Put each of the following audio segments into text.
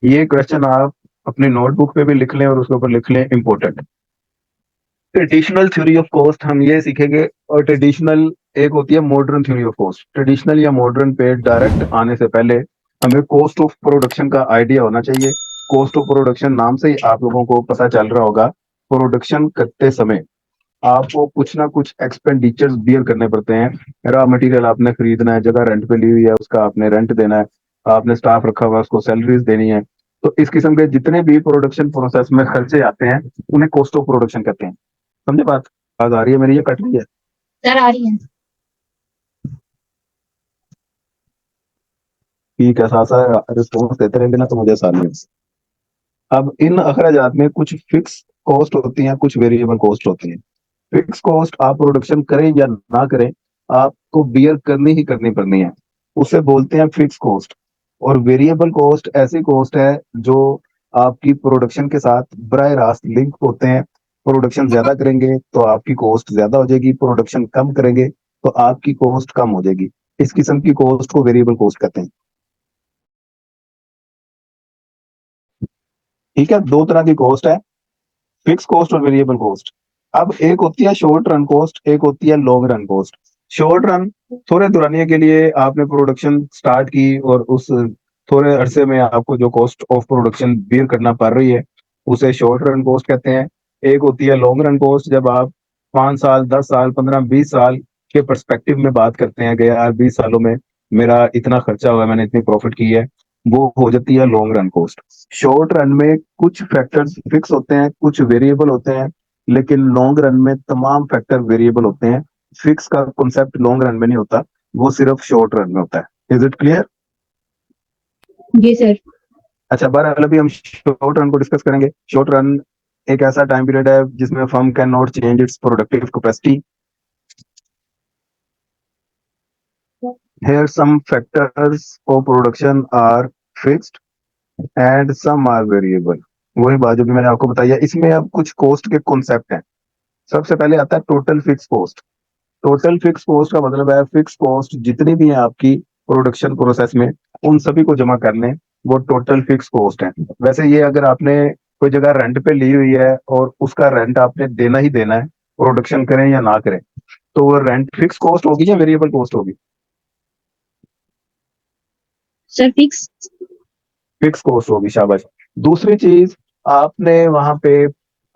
ये क्वेश्चन आप अपने नोटबुक पे भी लिख लें और उसके ऊपर लिख लें important. Traditional theory of cost हम ये सीखेंगे। और ट्रेडिशनल एक होती है modern theory of cost. Traditional या मॉडर्न पे डायरेक्ट आने से पहले हमें कॉस्ट ऑफ प्रोडक्शन का आइडिया होना चाहिए। कॉस्ट ऑफ प्रोडक्शन नाम से ही आप लोगों को पता चल रहा होगा, प्रोडक्शन करते समय आपको कुछ ना कुछ एक्सपेंडिचर्स बियर करने पड़ते हैं। रॉ मटेरियल आपने खरीदना है, जगह रेंट पे ली हुई है, उसका आपने रेंट देना है, आपने स्टाफ रखा हुआ है, उसको सैलरीज देनी है। तो इस किस्म के जितने भी प्रोडक्शन प्रोसेस में खर्चे आते हैं उन्हें कॉस्ट ऑफ प्रोडक्शन कहते हैं। समझे बात? आवाज आ रही है मेरी, ये कट रही है? सर आ रही है। ठीक है, साथ साथ रिस्पॉन्स देते रहेंगे ना तो मुझे आसानी होगी। अब इन अखराजात में कुछ फिक्स कॉस्ट होती हैं, कुछ वेरिएबल कॉस्ट होती हैं। फिक्स कॉस्ट आप प्रोडक्शन करें या ना करें, आपको बियर करनी ही करनी पड़नी है, उसे बोलते हैं फिक्स कॉस्ट। और वेरिएबल कॉस्ट ऐसी कॉस्ट है जो आपकी प्रोडक्शन के साथ बराह रास्त लिंक होते हैं। प्रोडक्शन ज्यादा करेंगे तो आपकी कॉस्ट ज्यादा हो जाएगी, प्रोडक्शन कम करेंगे तो आपकी कॉस्ट कम हो जाएगी। इस किस्म की कॉस्ट को वेरिएबल कॉस्ट कहते हैं। ठीक है, दो तरह की कॉस्ट है, फिक्स कॉस्ट और वेरिएबल कॉस्ट। अब एक होती है शॉर्ट रन कॉस्ट, एक होती है long run cost. Short run, थोड़े दुरानिया के लिए आपने प्रोडक्शन स्टार्ट की और उस थोड़े अरसे में आपको जो कॉस्ट ऑफ प्रोडक्शन बियर करना पड़ रही है उसे शॉर्ट रन कॉस्ट कहते हैं। एक होती है लॉन्ग रन कॉस्ट, जब आप 5 साल 10 साल 15 20 साल के परस्पेक्टिव में बात करते हैं कि यार 20 सालों में मेरा इतना खर्चा हुआ है, मैंने इतनी प्रॉफिट की है, वो हो जाती है long run cost. Short run में कुछ फैक्टर्स फिक्स होते हैं, कुछ वेरिएबल होते हैं, लेकिन लॉन्ग रन में तमाम फैक्टर वेरिएबल होते हैं। फिक्स का कॉन्सेप्ट लॉन्ग रन में नहीं होता, वो सिर्फ शॉर्ट रन में होता है। Is it clear? जी सर। अच्छा, बहरहाल अभी हम शॉर्ट रन को डिस्कस करेंगे। शॉर्ट रन एक ऐसा टाइम पीरियड है जिसमें firm can not change its productive capacity. Here some factors of production are fixed and some are variable। वही बात जो भी मैंने आपको बताई है। इसमें अब कुछ कॉस्ट के कॉन्सेप्ट हैं। सबसे पहले आता है total fix cost. Total fix cost का मतलब है फिक्स कॉस्ट जितनी भी है आपकी प्रोडक्शन प्रोसेस में, उन सभी को जमा कर लें, वो टोटल फिक्स कॉस्ट है। वैसे ये अगर आपने कोई जगह रेंट पे ली हुई है और उसका रेंट आपने देना ही देना है, प्रोडक्शन करें या ना करें, तो वो रेंट फिक्स कॉस्ट होगी या वेरिएबल कॉस्ट होगी? Sir fix. फिक्स कॉस्ट होगी, शाबाश। दूसरी चीज, आपने वहां पे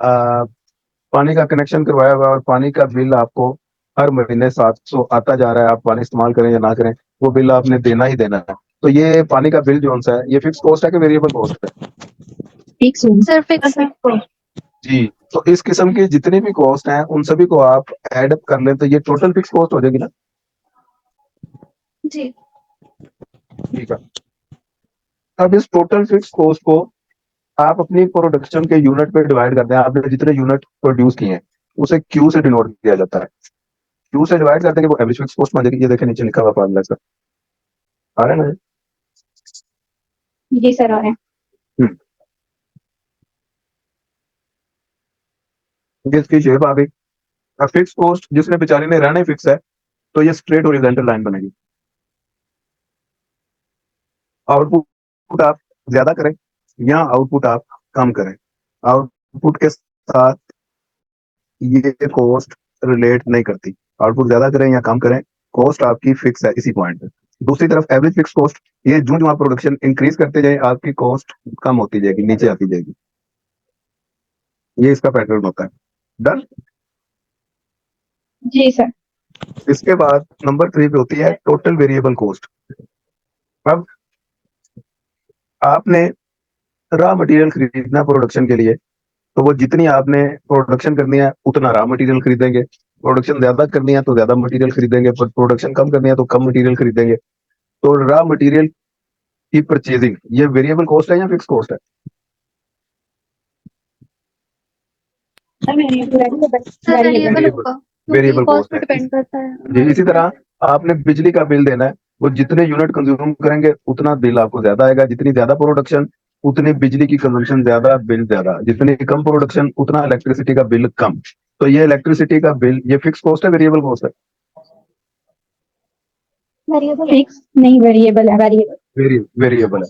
पानी का कनेक्शन करवाया हुआ है और पानी का बिल आपको हर महीने 700 आता जा रहा है, आप पानी इस्तेमाल करें या ना करें, वो बिल आपने देना ही देना है। तो ये पानी का बिल जो सा है, ये फिक्स कॉस्ट है कि वेरिएबल कॉस्ट है? Fix sir fix. जी। तो इस किस्म की जितनी भी कॉस्ट हैं उन सभी को आप एड अप कर लें तो ये टोटल फिक्स कॉस्ट हो जाएगी ना। जी। ठीक है। अब इस टोटल फिक्स कॉस्ट को आप अपनी प्रोडक्शन के यूनिट पे डिवाइड करते हैं। आपने जितने यूनिट प्रोड्यूस किए हैं उसे क्यू से डिनोट किया जाता है। क्यू से डिवाइड करते हैं कि वो एवरेज फिक्स कॉस्ट बन जाएगी। ये देखें नीचे लिखा हुआ फॉर्मूला इसका, आ रहा है ना? जी सर आ रहे हैं। हम्म, ये इसकी शेप आ गई। अब फिक्स कॉस्ट जिसने बेचारी ने रहना ही फिक्स है, तो ये स्ट्रेट हॉरिजॉन्टल लाइन बनेगी। आउटपुट आप ज्यादा करें या आउटपुट आप कम करें, आउटपुट के साथ ये कॉस्ट रिलेट नहीं करती। आउटपुट ज्यादा करें या कम करें, कॉस्ट आपकी फिक्स है इसी पॉइंट पे। दूसरी तरफ एवरेज फिक्स कॉस्ट, ये जो जो आप प्रोडक्शन इंक्रीज करते जाए आपकी कॉस्ट कम होती जाएगी, नीचे आती जाएगी। ये इसका पैटर्न होता है। डन। जी सर। इसके बाद नंबर 3 पे होती है टोटल वेरिएबल कॉस्ट। अब आपने रॉ मटेरियल खरीदना प्रोडक्शन के लिए, तो वो जितनी आपने प्रोडक्शन करनी है उतना रॉ मटेरियल खरीदेंगे। प्रोडक्शन ज्यादा करनी है तो ज्यादा मटेरियल खरीदेंगे, पर प्रोडक्शन कम करनी है तो कम मटेरियल खरीदेंगे। तो रॉ मटेरियल की परचेजिंग ये वेरिएबल कॉस्ट है या फिक्स कॉस्ट है? वेरिएबल वेरिएबल, होगा क्योंकि वेरिएबल कॉस्ट कॉस्ट पे है। डिपेंड करता है जी, हमारे इसी ऊपर। तरह आपने बिजली का बिल देना है, वो जितने यूनिट कंज्यूम करेंगे उतना बिल आपको ज्यादा आएगा। जितनी ज्यादा प्रोडक्शन उतनी बिजली की कंजम्पशन ज्यादा, बिल ज्यादा। जितनी कम प्रोडक्शन उतना इलेक्ट्रिसिटी का बिल कम। तो ये इलेक्ट्रिसिटी का बिल ये फिक्स कॉस्ट है वेरिएबल कॉस्ट है? वेरिएबल फिक्स नहीं, वेरिएबल है वेरिएबल। वेरिएबल है।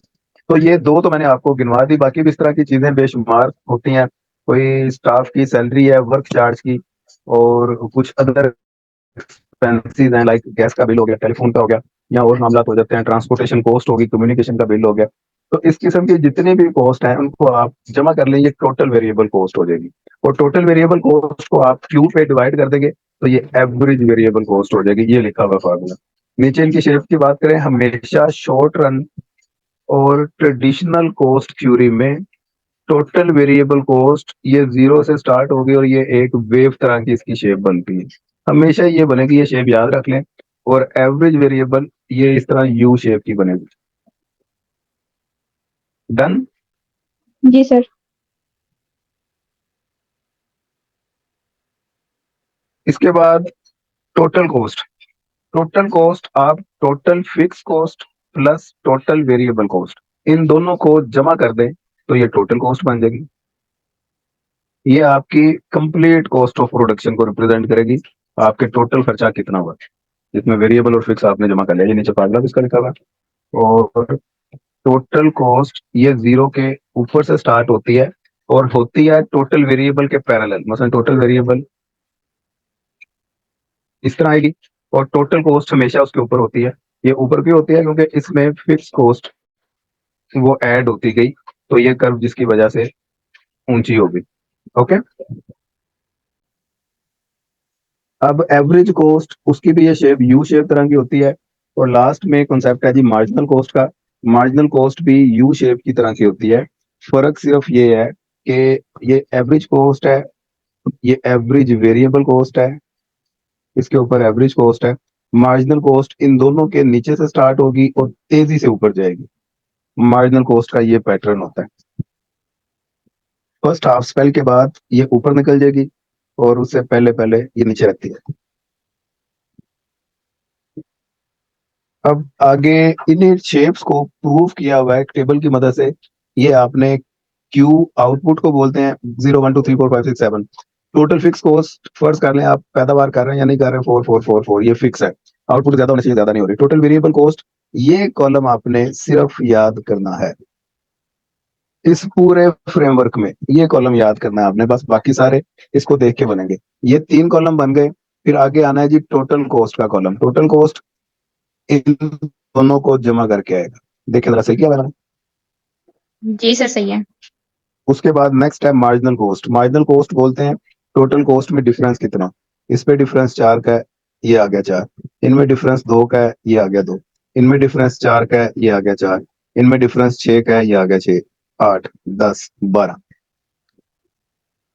तो ये दो तो मैंने आपको गिनवा दी, बाकी भी इस तरह की चीजें बेशुमार होती हैं। कोई स्टाफ की सैलरी है, वर्क चार्ज की, और कुछ अदर एक्सपेंसेस हैं, लाइक गैस का बिल हो गया, टेलीफोन का हो गया, या और मामला हो जाते हैं, ट्रांसपोर्टेशन कॉस्ट होगी, कम्युनिकेशन का बिल हो गया। तो इस किस्म की जितनी भी कॉस्ट हैं उनको आप जमा कर लें, ये टोटल वेरिएबल कॉस्ट हो जाएगी। और टोटल वेरिएबल कॉस्ट को आप क्यू पे डिवाइड कर देंगे तो ये एवरेज वेरिएबल कॉस्ट हो जाएगी। ये लिखा हुआ फार्मूला। नीचे इनकी शेप की बात करें, हमेशा शॉर्ट रन और ट्रेडिशनल कॉस्ट थ्योरी में टोटल वेरिएबल कॉस्ट ये जीरो से स्टार्ट होगी और ये एक वेव तरह की इसकी शेप बनती है। हमेशा ये बनेगी, ये शेप याद रख लें। और एवरेज वेरिएबल ये इस तरह यू शेप की बनेगी। डन। जी सर। इसके बाद टोटल कॉस्ट। टोटल कॉस्ट आप total fix cost plus total variable cost in दोनों को जमा कर दें तो ये टोटल कॉस्ट बन जाएगी। ये आपकी कंप्लीट कॉस्ट ऑफ प्रोडक्शन को रिप्रेजेंट करेगी। आपके टोटल खर्चा कितना हुआ, जिसमें वेरिएबल और फिक्स आपने जमा कर लिया। ये नीचे फार्मूला इसका लिखा हुआ है। और टोटल कॉस्ट ये जीरो के ऊपर से स्टार्ट होती है और होती है टोटल वेरिएबल के पैरेलल। मतलब टोटल वेरिएबल इस तरह आएगी और टोटल कॉस्ट हमेशा उसके ऊपर होती है। ये ऊपर भी होती है क्योंकि इसमें फिक्स कॉस्ट वो ऐड होती गई, तो ये कर्व जिसकी वजह से ऊंची होगी। ओके। अब एवरेज कॉस्ट, उसकी भी ये शेप यू शेप तरह की होती है। और लास्ट में कॉन्सेप्ट है जी मार्जिनल कॉस्ट का। मार्जिनल कॉस्ट भी यू शेप की तरह की होती है। फर्क सिर्फ ये है कि ये एवरेज कॉस्ट है, ये एवरेज वेरिएबल कॉस्ट है, इसके ऊपर एवरेज कॉस्ट है। मार्जिनल कॉस्ट इन दोनों के नीचे से स्टार्ट होगी और तेजी से ऊपर जाएगी। मार्जिनल कॉस्ट का ये पैटर्न होता है। फर्स्ट हाफ स्पेल के बाद ये ऊपर निकल जाएगी और उससे पहले पहले ये नीचे रखती है। अब आगे इन शेप्स को प्रूव किया हुआ है टेबल की मदद से। ये आपने क्यू आउटपुट को बोलते हैं 0 1 2 3 4 5 6 7। टोटल फिक्स कॉस्ट फर्ज कर लें, आप पैदावार कर रहे हैं या नहीं कर रहे हैं, 4 4 4 4 ये फिक्स है। आउटपुट ज्यादा होने चाहिए, ज्यादा नहीं हो रही। टोटल वेरिएबल कॉस्ट ये कॉलम आपने सिर्फ याद करना है। इस पूरे फ्रेमवर्क में ये कॉलम याद करना है आपने बस, बाकी सारे इसको देख के बनेंगे। ये 3 कॉलम बन गए। फिर आगे आना है जी टोटल कॉस्ट का कॉलम। टोटल कॉस्ट इन दोनों को जमा करके आएगा। देखिए जरा, सही किया मैंने? जी सर सही है। उसके बाद नेक्स्ट है मार्जिनल कॉस्ट। मार्जिनल कॉस्ट बोलते हैं टोटल कॉस्ट में डिफरेंस कितना। इस पे डिफरेंस 4 का है, ये आ गया 4। इनमें डिफरेंस 2 का है, ये आ गया 2। इनमें डिफरेंस 4 का है, ये आ गया 4। इनमें डिफरेंस 6 का है, ये आ गया 6। 8 10 12।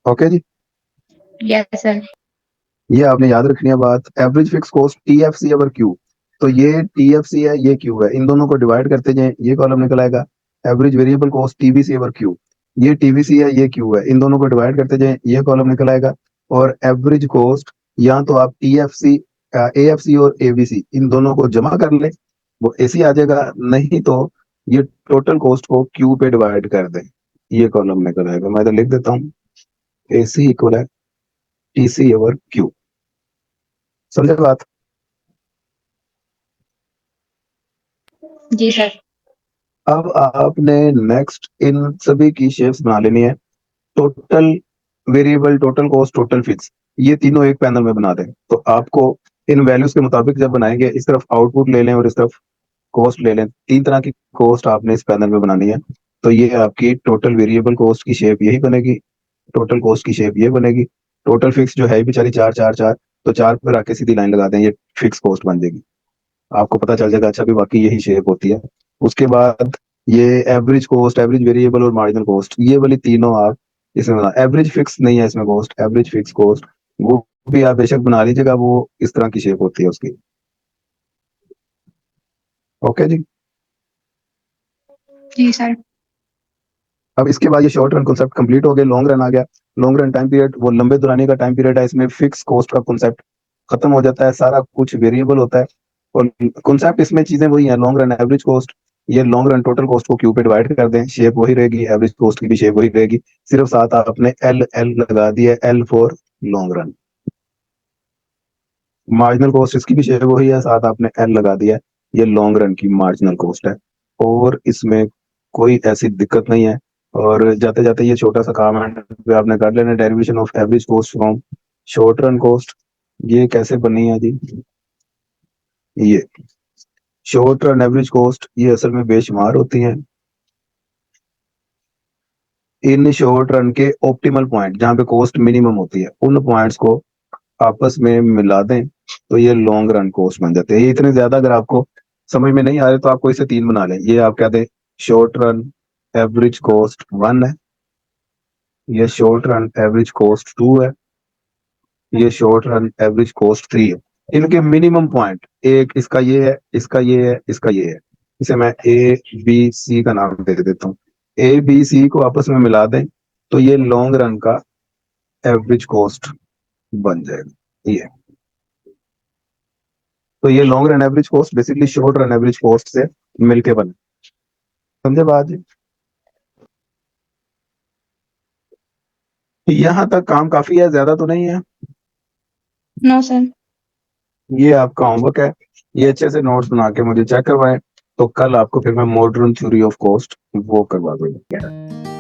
ओके जी। Yes sir. ये आपने याद रखनी है बात। Average fix cost T F C over Q. तो ये टी एफ सी है, ये क्यू है। इन दोनों को डिवाइड करते जाए, ये कॉलम निकल आएगा। Average variable cost TBC over Q. ये टीबीसी है, ये क्यू है। इन दोनों को डिवाइड करते जाए, ये कॉलम निकल आएगा। और एवरेज कॉस्ट या तो आप T F C, A F C और ए बी सी इन दोनों को जमा कर ले, वो एसी आ जाएगा। नहीं तो ये टोटल कॉस्ट को क्यू पे डिवाइड कर दें, ये कॉलम निकल आएगा। मैं तो लिख देता हूँ, एसी इक्वल है टीसी ओवर क्यू। समझे बात? जी सर। अब आपने नेक्स्ट इन सभी की शेप्स बना लेनी है। Total variable, total cost, total fix, ये तीनों एक पैनल में बना दें। तो आपको इन वैल्यूज के मुताबिक जब बनाएंगे, इस तरफ आउटपुट ले लें और इस तरफ कॉस्ट ले लें। 3 तरह की कॉस्ट आपने इस पैनल में बनानी है। तो ये आपकी टोटल वेरिएबल कॉस्ट की शेप यही बनेगी, टोटल कॉस्ट की शेप ये बनेगी। टोटल फिक्स जो है बेचारी 4 4 4, तो 4 पर आके सीधी लाइन लगा दें, ये फिक्स कॉस्ट बन जाएगी। आपको पता चल जाएगा अच्छा भी वाकई यही शेप होती है। उसके बाद ये एवरेज कॉस्ट, एवरेज वेरिएबल और मार्जिनल कॉस्ट, ये वाली तीनों आप इसमें बना। एवरेज फिक्स नहीं है इसमें कॉस्ट, एवरेज फिक्स कॉस्ट वो भी आप बेशक बना लीजिएगा, वो इस तरह की शेप होती है उसकी। ओके जी। जी सर। अब इसके बाद ये शॉर्ट रन कॉन्सेप्ट कंप्लीट हो गया, लॉन्ग रन आ गया। लॉन्ग रन टाइम पीरियड वो लंबे दुरानी का टाइम पीरियड है। इसमें फिक्स कॉस्ट का कॉन्सेप्ट खत्म हो जाता है, सारा कुछ वेरिएबल होता है। और कॉन्सेप्ट इसमें चीजें वही है, लॉन्ग रन, एवरेज कॉस्ट। ये लॉन्ग रन टोटल कॉस्ट को क्यू पे डिवाइड कर दें, शेप वही रहेगी, एवरेज कॉस्ट की भी शेप वही रहेगी। सिर्फ साथ आपने एल एल लगा दिया, L for long run. Marginal cost इसकी भी शेप वही है, साथ आपने एल लगा दिया, ये लॉन्ग रन की मार्जिनल कॉस्ट है। और इसमें कोई ऐसी दिक्कत नहीं है। और जाते जाते ये छोटा सा काम है आपने कर लेना, derivation of average cost from short run cost. ये कैसे बनी है जी? ये शॉर्ट रन एवरेज कॉस्ट ये असल में बेशुमार होती हैं इन शॉर्ट रन के ऑप्टिमल पॉइंट, जहां पे कॉस्ट मिनिमम होती है, उन पॉइंट्स को आपस में मिला दें तो ये लॉन्ग रन कॉस्ट बन जाते हैं। ये इतने ज्यादा अगर आपको समझ में नहीं आ रहे तो आपको इसे 3 बना लें। ये आप क्या दें, शॉर्ट रन एवरेज कॉस्ट 1 है, ये शॉर्ट रन एवरेज कॉस्ट 2 है, ये शॉर्ट रन एवरेज कॉस्ट 3 है। इनके मिनिमम पॉइंट एक इसका ये है, इसका ये है, इसका ये है। इसे मैं ए बी सी का नाम दे देता हूँ। ए बी सी को आपस में मिला दें तो ये लॉन्ग रन का एवरेज कॉस्ट बन जाएगा। ये तो ये long run average cost basically short run average cost से मिलके बने। समझे बात जी? यहाँ तक काम काफी है, ज्यादा तो नहीं है। No sir. ये आपका होमवर्क है, ये अच्छे से नोट्स बना के मुझे चेक करवाएं, तो कल आपको फिर मैं मॉडर्न थ्योरी ऑफ कॉस्ट वो करवा दूंगा।